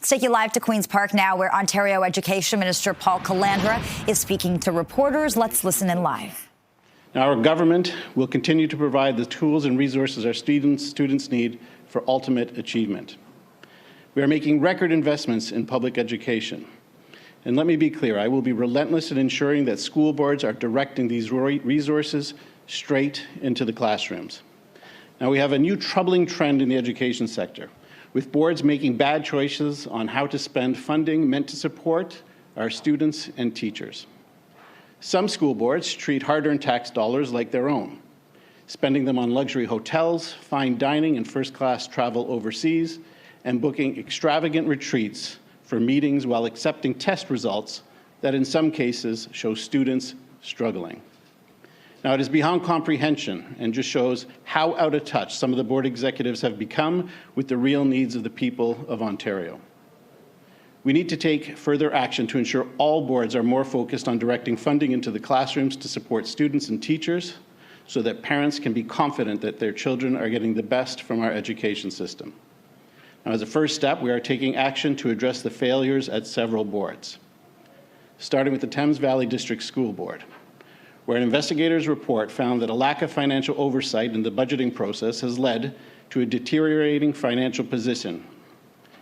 Let's take you live to Queen's Park now, where Ontario Education Minister Paul Calandra is speaking to reporters. Let's listen in live. Now, our government will continue to provide the tools and resources our students need for ultimate achievement. We are making record investments in public education. And let me be clear, I will be relentless in ensuring that school boards are directing these resources straight into the classrooms. Now, we have a new troubling trend in the education sector, with boards making bad choices on how to spend funding meant to support our students and teachers. Some school boards treat hard-earned tax dollars like their own, spending them on luxury hotels, fine dining, and first-class travel overseas, and booking extravagant retreats for meetings while accepting test results that in some cases show students struggling. Now, it is beyond comprehension and just shows how out of touch some of the board executives have become with the real needs of the people of Ontario. We need to take further action to ensure all boards are more focused on directing funding into the classrooms to support students and teachers so that parents can be confident that their children are getting the best from our education system. Now, as a first step, we are taking action to address the failures at several boards, starting with the Thames Valley District School Board, where an investigator's report found that a lack of financial oversight in the budgeting process has led to a deteriorating financial position.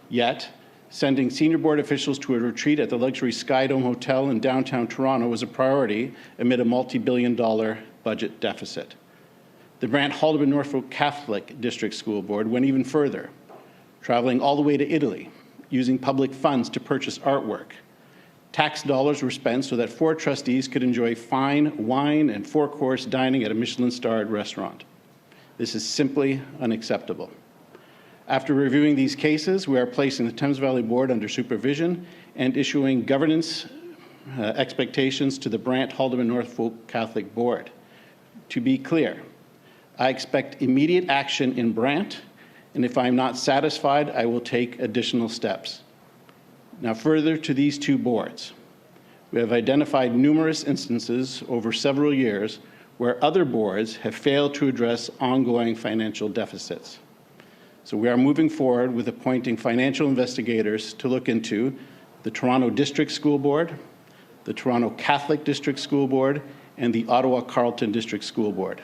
Yet, sending senior board officials to a retreat at the luxury Skydome Hotel in downtown Toronto was a priority amid a multi-billion-dollar budget deficit. The Brant-Haldimand-Norfolk Catholic District School Board went even further, traveling all the way to Italy, using public funds to purchase artwork. Tax dollars were spent so that 4 trustees could enjoy fine wine and 4-course dining at a Michelin-starred restaurant. This is simply unacceptable. After reviewing these cases, we are placing the Thames Valley Board under supervision and issuing governance expectations to the Brant-Haldimand-Norfolk Catholic Board. To be clear, I expect immediate action in Brant, and if I'm not satisfied, I will take additional steps. Now, further to these 2 boards, we have identified numerous instances over several years where other boards have failed to address ongoing financial deficits. So we are moving forward with appointing financial investigators to look into the Toronto District School Board, the Toronto Catholic District School Board, and the Ottawa Carleton District School Board.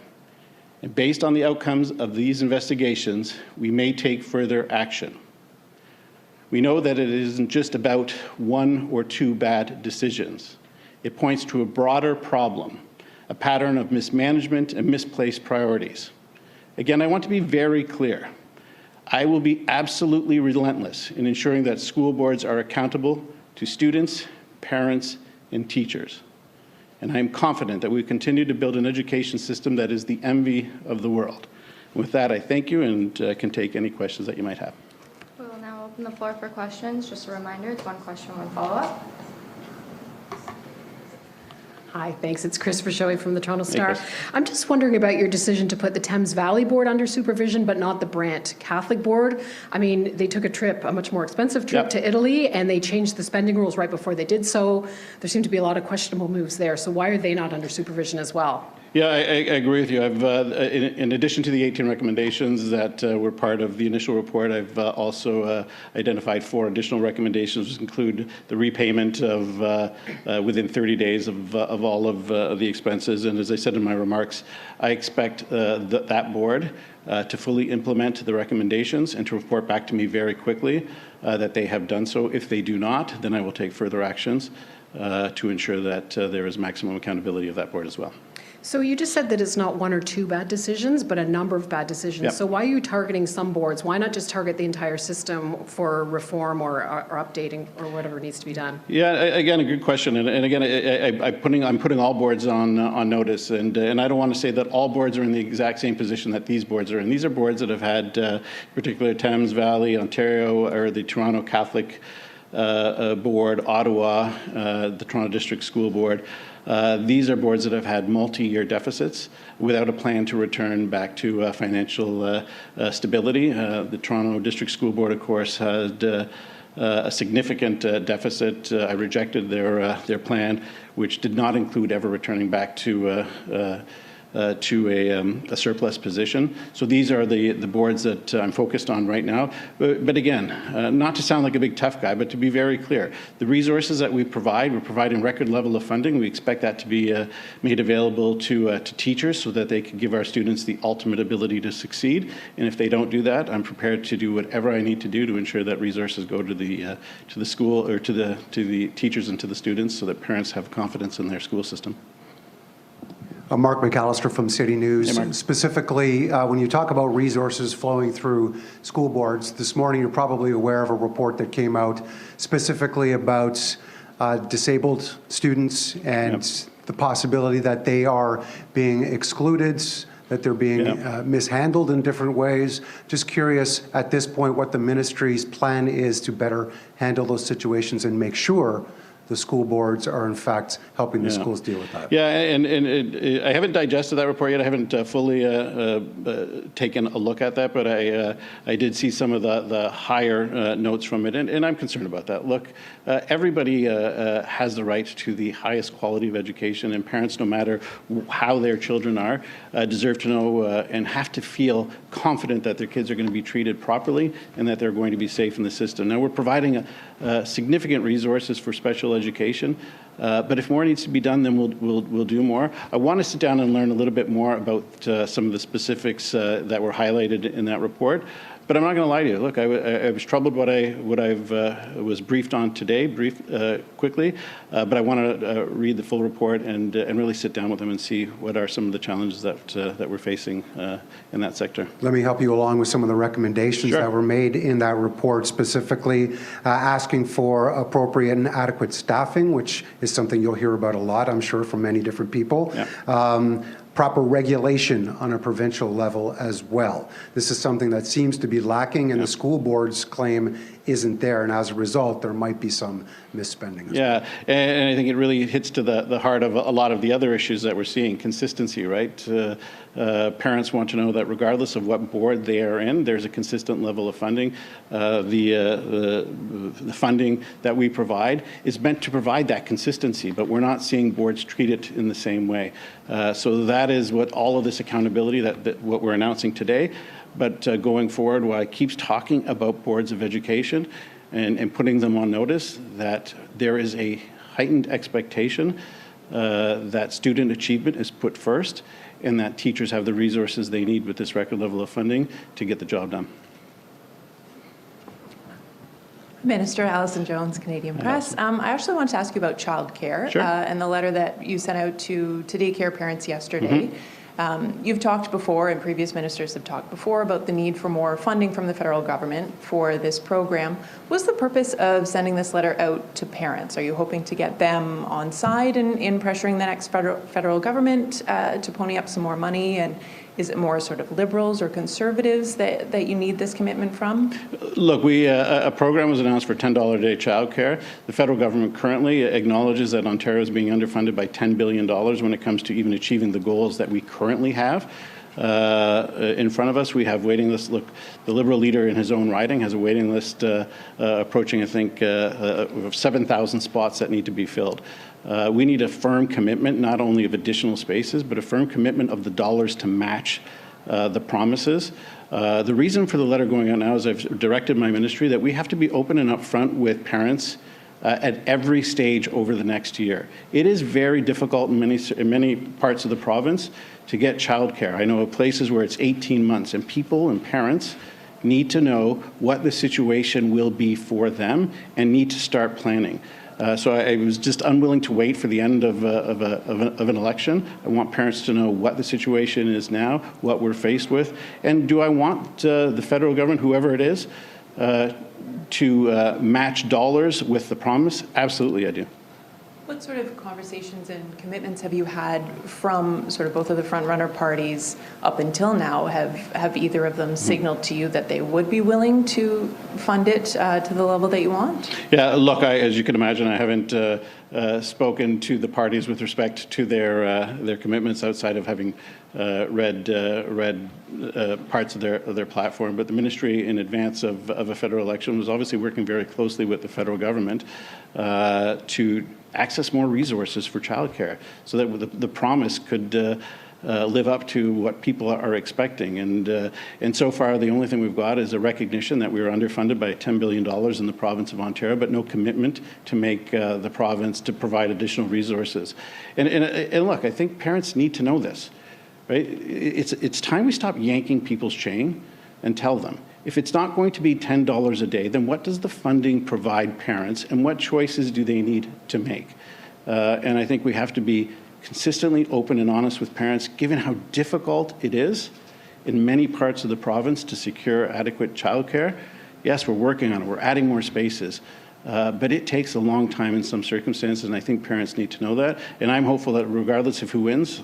And based on the outcomes of these investigations, we may take further action. We know that it isn't just about 1 or 2 bad decisions. It points to a broader problem, a pattern of mismanagement and misplaced priorities. Again, I want to be very clear. I will be absolutely relentless in ensuring that school boards are accountable to students, parents, and teachers. And I am confident that we continue to build an education system that is the envy of the world. With that, I thank you and can take any questions that you might have. We will now open the floor for questions. Just a reminder, it's 1 question, 1 follow-up. Hi, thanks. It's Chris Verschoey from the Toronto Star. I'm just wondering about your decision to put the Thames Valley Board under supervision, but not the Brant Catholic Board. I mean, they took a much more expensive trip to Italy, and they changed the spending rules right before they did so. There seem to be a lot of questionable moves there. So why are they not under supervision as well? Yeah, I agree with you. I've, in addition to the 18 recommendations that were part of the initial report, I've also identified 4 additional recommendations, which include the repayment of within 30 days of all of the expenses. And as I said in my remarks, I expect that board to fully implement the recommendations and to report back to me very quickly that they have done so. If they do not, then I will take further actions to ensure that there is maximum accountability of that board as well. So you just said that it's not 1 or 2 bad decisions, but a number of bad decisions. Yep. So why are you targeting some boards? Why not just target the entire system for reform or updating or whatever needs to be done? Yeah, again, a good question. And again, I'm putting all boards on notice. And I don't want to say that all boards are in the exact same position that these boards are in. These are boards that have had, particularly Thames Valley, Ontario, or the Toronto Catholic Board, Ottawa, the Toronto District School Board. These are boards that have had multi-year deficits without a plan to return back to financial stability. The Toronto District School Board, of course, had a significant deficit. I rejected their plan, which did not include ever returning back to to a surplus position. So these are the boards that I'm focused on right now. But again, not to sound like a big tough guy, but to be very clear, the resources that we're providing record level of funding. We expect that to be made available to teachers so that they can give our students the ultimate ability to succeed. And if they don't do that, I'm prepared to do whatever I need to do to ensure that resources go to the school, or to the teachers and to the students, so that parents have confidence in their school system. Mark McAllister from City News. Hey, Mark. Specifically, when you talk about resources flowing through school boards, this morning you're probably aware of a report that came out specifically about disabled students and the possibility that they are being excluded, that they're being mishandled in different ways. Just curious at this point what the ministry's plan is to better handle those situations and make sure the school boards are in fact helping the schools deal with that. Yeah, and I haven't digested that report yet. I haven't fully taken a look at that, but I did see some of the higher notes from it, and I'm concerned about that. Look, everybody has the right to the highest quality of education, and parents, no matter how their children are, deserve to know and have to feel confident that their kids are going to be treated properly and that they're going to be safe in the system. Now, we're providing significant resources for special education, but if more needs to be done, then we'll do more. I want to sit down and learn a little bit more about some of the specifics that were highlighted in that report. But I'm not going to lie to you. Look, I was troubled what I was briefed on today, quickly. But I want to read the full report and really sit down with them and see what are some of the challenges that we're facing in that sector. Let me help you along with some of the recommendations that were made in that report, specifically asking for appropriate and adequate staffing, which is something you'll hear about a lot, I'm sure, from many different people. Proper regulation on a provincial level as well. This is something that seems to be lacking, and the school board's claim isn't there, and as a result, there might be some misspending as well. And I think it really hits to the heart of a lot of the other issues that we're seeing. Consistency, right? Parents want to know that regardless of what board they are in, there's a consistent level of funding. The funding that we provide is meant to provide that consistency, but we're not seeing boards treat it in the same way. So that is what all of this accountability, that what we're announcing today. But going forward, while I keep talking about boards of education and putting them on notice that there is a heightened expectation that student achievement is put first, and that teachers have the resources they need with this record level of funding to get the job done. Minister Alison Jones, Canadian Press. I actually want to ask you about childcare and the letter that you sent out to daycare parents yesterday. You've talked before, and previous ministers have talked before, about the need for more funding from the federal government for this program. What's the purpose of sending this letter out to parents? Are you hoping to get them on side in pressuring the next federal government to pony up some more money? And is it more sort of liberals or conservatives that you need this commitment from? Look, a program was announced for $10 a day childcare. The federal government currently acknowledges that Ontario is being underfunded by $10 billion when it comes to even achieving the goals that we currently have. In front of us, we have waiting lists. Look, the Liberal leader in his own riding has a waiting list approaching, I think, of 7,000 spots that need to be filled. We need a firm commitment, not only of additional spaces, but a firm commitment of the dollars to match the promises. The reason for the letter going out now is I've directed my ministry that we have to be open and upfront with parents at every stage over the next year. It is very difficult in many parts of the province to get childcare. I know of places where it's 18 months, and people and parents need to know what the situation will be for them and need to start planning. So I was just unwilling to wait for the end of an election. I want parents to know what the situation is now, what we're faced with, and do I want the federal government, whoever it is, to match dollars with the promise? Absolutely, I do. What sort of conversations and commitments have you had from sort of both of the front-runner parties up until now? Have either of them signaled to you that they would be willing to fund it to the level that you want? Yeah, look, as you can imagine, I haven't spoken to the parties with respect to their commitments outside of having read parts of their platform. But the ministry, in advance of a federal election, was obviously working very closely with the federal government to access more resources for childcare, so that the promise could live up to what people are expecting. And so far, the only thing we've got is a recognition that we were underfunded by $10 billion in the province of Ontario, but no commitment to make the province to provide additional resources. And look, I think parents need to know this, right? It's time we stop yanking people's chain and tell them. If it's not going to be $10 a day, then what does the funding provide parents, and what choices do they need to make? And I think we have to be consistently open and honest with parents, given how difficult it is in many parts of the province to secure adequate childcare. Yes, we're working on it. We're adding more spaces. But it takes a long time in some circumstances, and I think parents need to know that. And I'm hopeful that regardless of who wins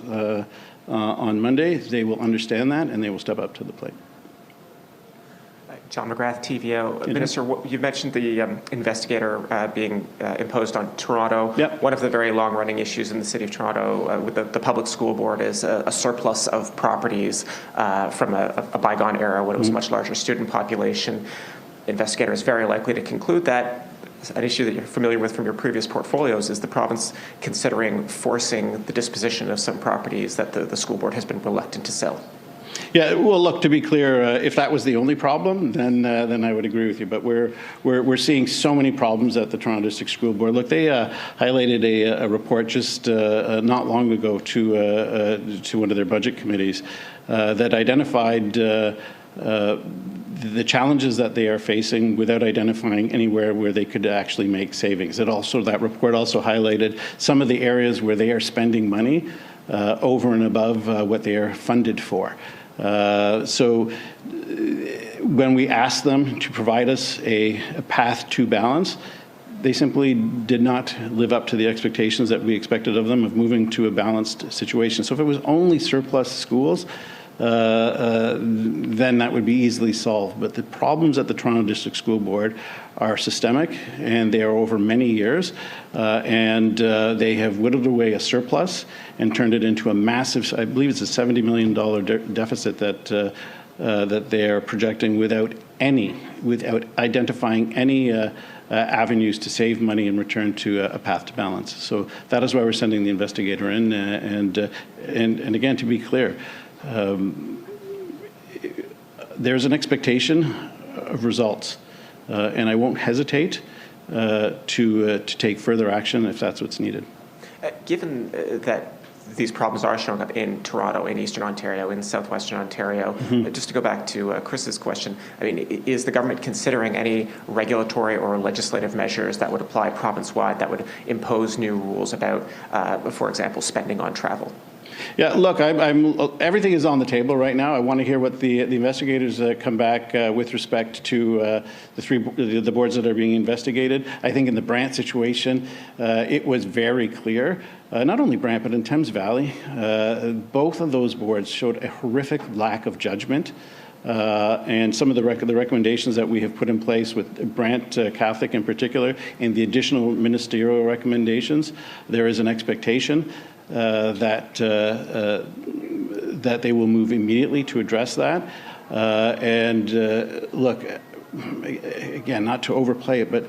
on Monday, they will understand that and they will step up to the plate. John McGrath, TVO. Minister, you mentioned the investigator being imposed on Toronto. Yep. One of the very long-running issues in the City of Toronto with the public school board is a surplus of properties from a bygone era when it was a much larger student population. Investigator is very likely to conclude that an issue that you're familiar with from your previous portfolios is the province considering forcing the disposition of some properties that the school board has been reluctant to sell. Yeah, well, look, to be clear, if that was the only problem, then I would agree with you. But we're seeing so many problems at the Toronto District School Board. Look, they highlighted a report just not long ago to one of their budget committees that identified the challenges that they are facing without identifying anywhere where they could actually make savings. That report also highlighted some of the areas where they are spending money over and above what they are funded for. So when we asked them to provide us a path to balance, they simply did not live up to the expectations that we expected of them of moving to a balanced situation. So if it was only surplus schools, then that would be easily solved. But the problems at the Toronto District School Board are systemic, and they are over many years, and they have whittled away a surplus and turned it into a massive, I believe it's a $70 million deficit that they are projecting without identifying any avenues to save money and return to a path to balance. So that is why we're sending the investigator in, and again, to be clear, there's an expectation of results, and I won't hesitate to take further action if that's what's needed. Given that these problems are showing up in Toronto, in Eastern Ontario, in Southwestern Ontario, just to go back to Chris's question, I mean, is the government considering any regulatory or legislative measures that would apply province-wide that would impose new rules about, for example, spending on travel? Yeah, look, everything is on the table right now. I want to hear what the investigators come back with respect to the boards that are being investigated. I think in the Brant situation, it was very clear, not only Brant, but in Thames Valley, both of those boards showed a horrific lack of judgment. And some of the recommendations that we have put in place with Brant Catholic in particular, and the additional ministerial recommendations, there is an expectation that they will move immediately to address that. Look, again, not to overplay it, but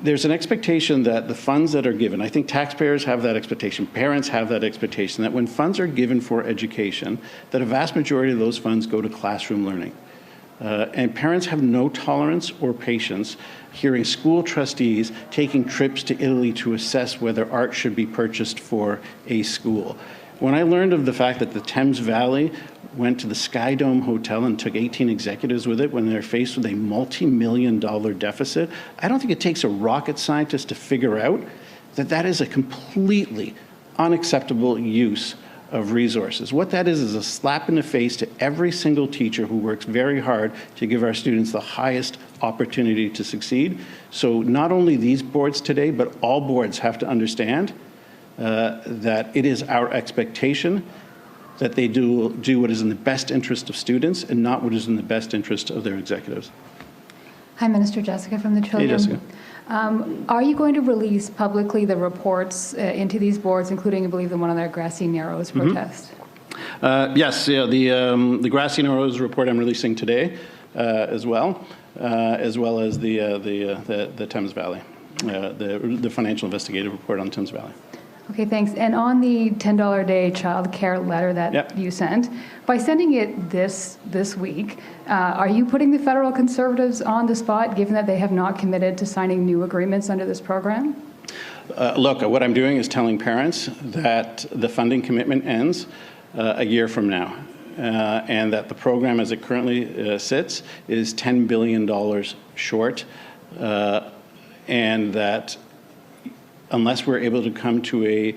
there's an expectation that the funds that are given, I think taxpayers have that expectation, parents have that expectation, that when funds are given for education, that a vast majority of those funds go to classroom learning. And parents have no tolerance or patience hearing school trustees taking trips to Italy to assess whether art should be purchased for a school. When I learned of the fact that the Thames Valley went to the Sky Dome Hotel and took 18 executives with it when they're faced with a multi-million-dollar deficit, I don't think it takes a rocket scientist to figure out that that is a completely unacceptable use of resources. What that is a slap in the face to every single teacher who works very hard to give our students the highest opportunity to succeed. So not only these boards today, but all boards have to understand that it is our expectation that they do what is in the best interest of students and not what is in the best interest of their executives. Hi, Minister. Jessica from the Trillium. Hey, Jessica. Are you going to release publicly the reports into these boards, including, I believe, the one on their Grassy Narrows protest? Yes, yeah, the Grassy Narrows report I'm releasing today as well as the Thames Valley, the financial investigative report on Thames Valley. Okay, thanks. And on the $10 a day childcare letter that you sent, by sending it this week, are you putting the federal Conservatives on the spot, given that they have not committed to signing new agreements under this program? Look, what I'm doing is telling parents that the funding commitment ends a year from now, and that the program as it currently sits is $10 billion short, and that unless we're able to come to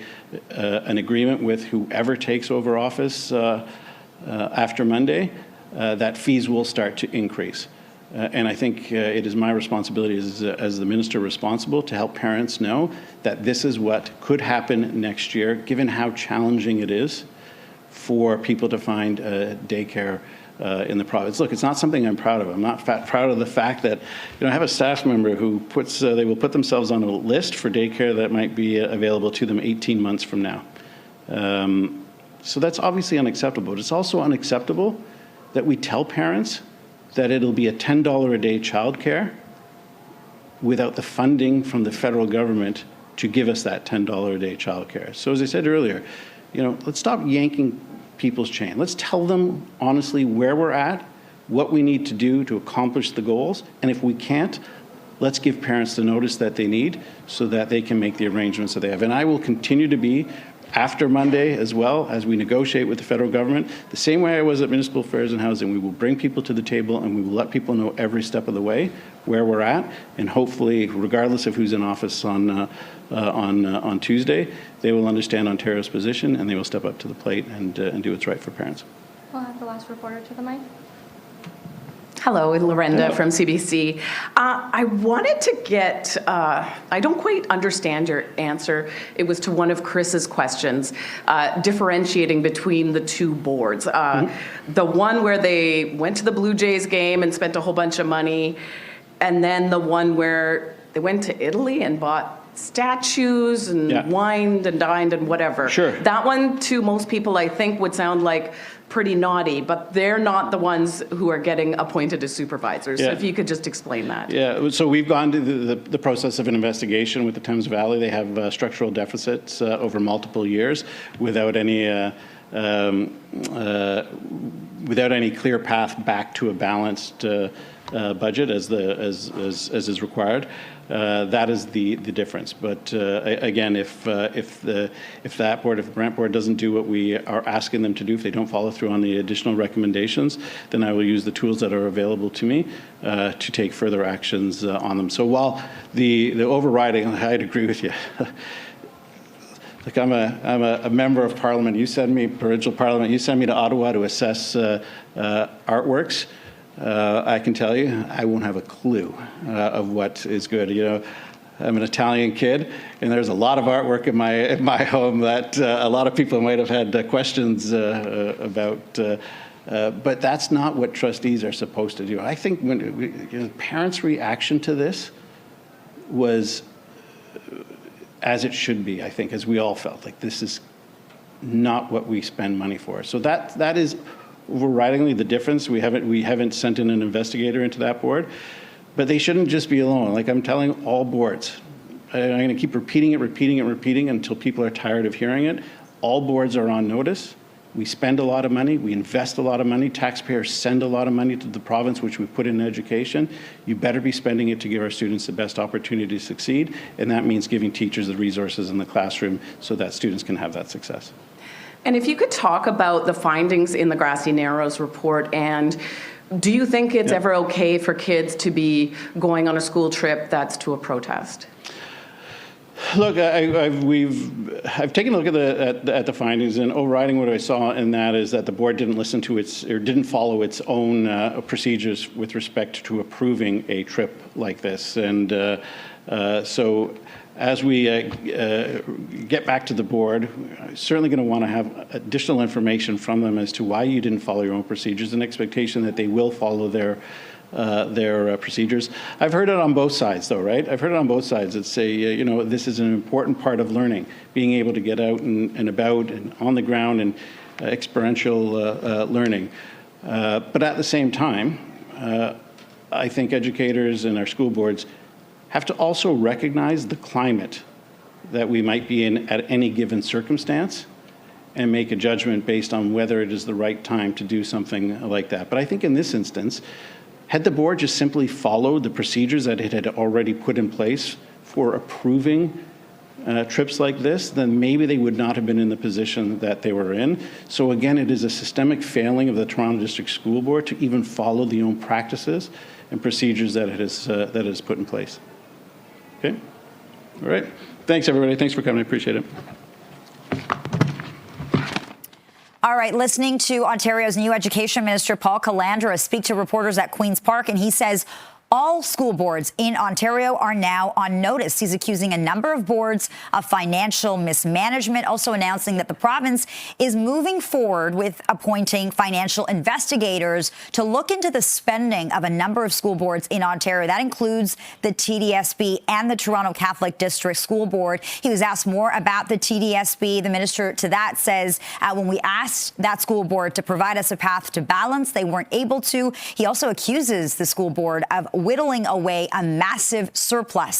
an agreement with whoever takes over office after Monday, that fees will start to increase. And I think it is my responsibility as the minister responsible to help parents know that this is what could happen next year, given how challenging it is for people to find daycare in the province. Look, it's not something I'm proud of. I'm not proud of the fact that, I have a staff member who they will put themselves on a list for daycare that might be available to them 18 months from now. So that's obviously unacceptable. But it's also unacceptable that we tell parents that it'll be a $10 a day childcare without the funding from the federal government to give us that $10 a day childcare. So as I said earlier, let's stop yanking people's chain. Let's tell them honestly where we're at, what we need to do to accomplish the goals, and if we can't, let's give parents the notice that they need so that they can make the arrangements that they have. And I will continue to be, after Monday as well, as we negotiate with the federal government, the same way I was at Municipal Affairs and Housing. We will bring people to the table and we will let people know every step of the way where we're at, and hopefully, regardless of who's in office on Tuesday, they will understand Ontario's position and they will step up to the plate and do what's right for parents. We'll have the last reporter to the mic. Hello, Lorenda from CBC. I wanted to get, I don't quite understand your answer. It was to one of Chris's questions, differentiating between the two boards. The one where they went to the Blue Jays game and spent a whole bunch of money, and then the one where they went to Italy and bought statues and wined and dined and whatever. Sure. That one, to most people, I think, would sound like pretty naughty, but they're not the ones who are getting appointed as supervisors. So if you could just explain that. Yeah, so we've gone to the process of an investigation with the Thames Valley. They have structural deficits over multiple years without any clear path back to a balanced budget as is required. That is the difference. But again, if the Brant board doesn't do what we are asking them to do, if they don't follow through on the additional recommendations, then I will use the tools that are available to me to take further actions on them. So while the overriding, I'd agree with you. Like I'm a member of Parliament. You send me, provincial Parliament. You send me to Ottawa to assess artworks. I can tell you, I won't have a clue of what is good. I'm an Italian kid, and there's a lot of artwork in my home that a lot of people might have had questions about. But that's not what trustees are supposed to do. I think when parents' reaction to this was as it should be. I think, as we all felt, like this is not what we spend money for. So that is overridingly the difference. We haven't sent in an investigator into that board, but they shouldn't just be alone. Like I'm telling all boards, I'm going to keep repeating it until people are tired of hearing it. All boards are on notice. We spend a lot of money. We invest a lot of money. Taxpayers send a lot of money to the province, which we put in education. You better be spending it to give our students the best opportunity to succeed, and that means giving teachers the resources in the classroom so that students can have that success. And if you could talk about the findings in the Grassy Narrows report, and do you think it's ever okay for kids to be going on a school trip that's to a protest? Look, I've taken a look at the findings, and overriding what I saw in that is that the board didn't listen to didn't follow its own procedures with respect to approving a trip like this, and so as we get back to the board, I'm certainly going to want to have additional information from them as to why you didn't follow your own procedures, and expectation that they will follow their procedures. I've heard it on both sides, though, right? I've heard it on both sides that say, this is an important part of learning, being able to get out and about and on the ground and experiential learning. But at the same time, I think educators and our school boards have to also recognize the climate that we might be in at any given circumstance and make a judgment based on whether it is the right time to do something like that. But I think in this instance, had the board just simply followed the procedures that it had already put in place for approving trips like this, then maybe they would not have been in the position that they were in. So again, it is a systemic failing of the Toronto District School Board to even follow the own practices and procedures that it has put in place. Okay? All right. Thanks, everybody. Thanks for coming. I appreciate it. All right, listening to Ontario's new Education Minister Paul Calandra speak to reporters at Queen's Park, and he says all school boards in Ontario are now on notice. He's accusing a number of boards of financial mismanagement, also announcing that the province is moving forward with appointing financial investigators to look into the spending of a number of school boards in Ontario. That includes the TDSB and the Toronto Catholic District School Board. He was asked more about the TDSB. The minister to that says when we asked that school board to provide us a path to balance, they weren't able to. He also accuses the school board of whittling away a massive surplus